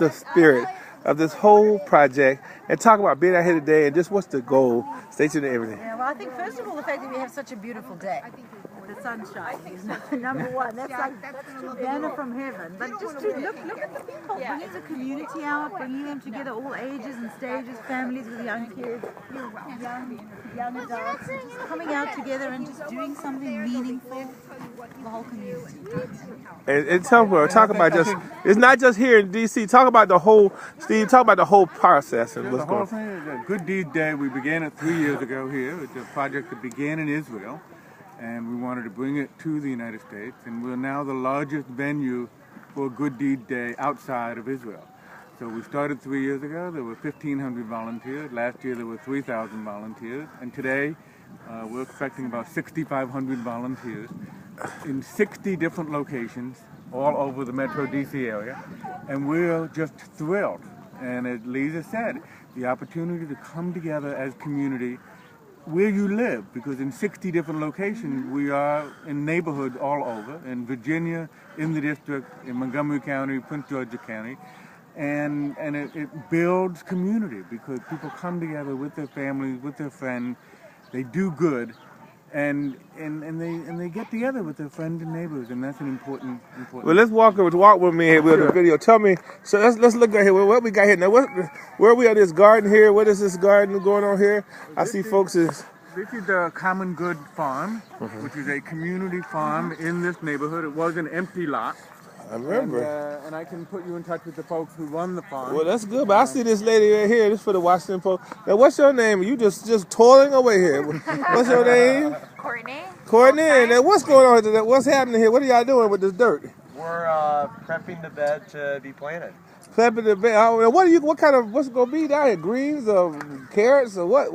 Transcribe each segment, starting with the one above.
the spirit of this whole project and talk about being out here today and just what's the goal, stay tuned and everything. Yeah, well, I think first of all the fact that we have such a beautiful day. The sunshine is number one. That's like manna from heaven. But just to look at the people, bringing the community out, bringing them together, all ages and stages, families with young kids, young adults, and just coming out together and just doing something meaningful for the whole community. And talk about just, it's not just here in D.C. Talk about the whole, Steve, talk about the whole process and what's The whole going on. thing is a Good Deed Day. We began it 3 years ago here. It's a project that began in Israel, and we wanted to bring it to the United States, and we're now the largest venue for Good Deed Day outside of Israel. So we started 3 years ago. There were 1,500 volunteers. Last year there were 3,000 volunteers, and today we're expecting about 6,500 volunteers in 60 different locations all over the Metro DC area, and we're just thrilled. And as Lisa said, the opportunity to come together as community where you live, because in 60 different locations we are in neighborhoods all over, in Virginia, in the district, in Montgomery County, Prince George's County, and it builds community because people come together with their families, with their friends, they do good, and they get together with their friends and neighbors, and that's an important. Well, let's walk with me here with the video. Tell me, so let's look at here. What we got here now? Where are we at this garden here? What is this garden going on here? I see folks is. This is the Common Good Farm, which is a community farm in this neighborhood. It was an empty lot. I remember. And I can put you in touch with the folks who run the farm. Well, that's good. But I see this lady right here. This is for the Washington Post. Now, what's your name? You just toiling away here. What's your name? Courtney. Courtney. Now, what's going on today? What's happening here? What are y'all doing with this dirt? We're prepping the bed to be planted. Prepping the bed. What's going to be down here? Greens or carrots or what?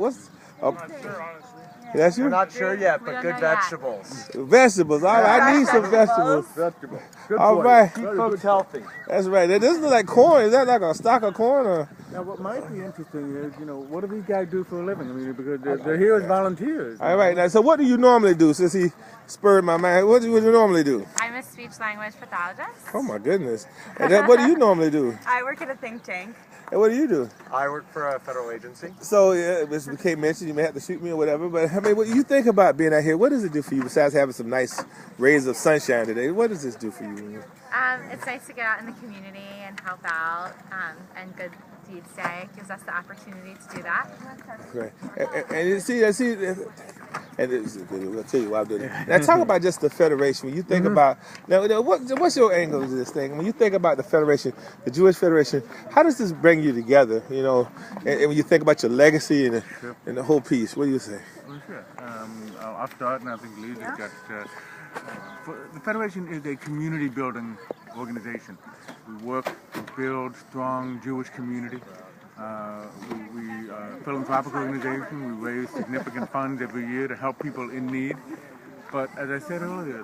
I'm not sure, honestly. That's you? We're not sure yet, but good vegetables. Vegetables. All right. I need some vegetables. Vegetables. Good All boy. right. Keep folks healthy. That's right. This is like corn. Is that like a stalk of corn? Or? Now, what might be interesting is, what do these guys do for a living? I mean, because they're here as volunteers. All right. Now, so what do you normally do? Since he spurred my mind, what do you normally do? I'm a speech language pathologist. Oh my goodness! And then, what do you normally do? I work at a think tank. And what do you do? I work for a federal agency. So, as we can't mention, you may have to shoot me or whatever, but I mean, what you think about being out here? What does it do for you besides having some nice rays of sunshine today? What does this do for you? It's nice to get out in the community and help out, and Good Deeds Day gives us the opportunity to do that. Right. And you see, and I'll tell you why I'm doing it. Now, talk about just the Federation. When you think about, now what's your angle to this thing? When you think about the Federation, the Jewish Federation, how does this bring you together, and when you think about your legacy and the whole piece, what do you say? Well, sure. I'll start, and I think Lisa's got... the Federation is a community-building organization. We work to build strong Jewish community. We are a philanthropic organization. We raise significant funds every year to help people in need. But as I said earlier,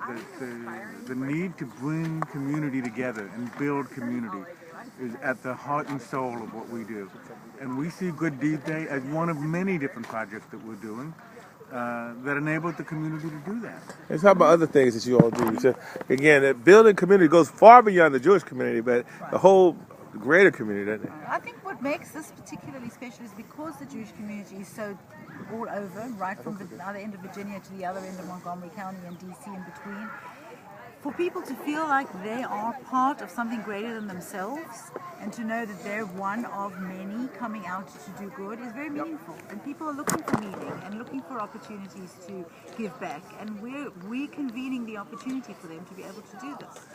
the need to bring community together and build community is at the heart and soul of what we do. And we see Good Deed Day as one of many different projects that we're doing that enables the community to do that. Let's talk about other things that you all do. So, again, that building community goes far beyond the Jewish community, but the whole greater community, doesn't it? I think what makes this particularly special is because the Jewish community is so all over, right from the other end of Virginia to the other end of Montgomery County and DC in between. For people to feel like they are part of something greater than themselves and to know that they're one of many coming out to do good is very meaningful. And people are looking for meaning and looking for opportunities to give back. And we're convening the opportunity for them to be able to do this.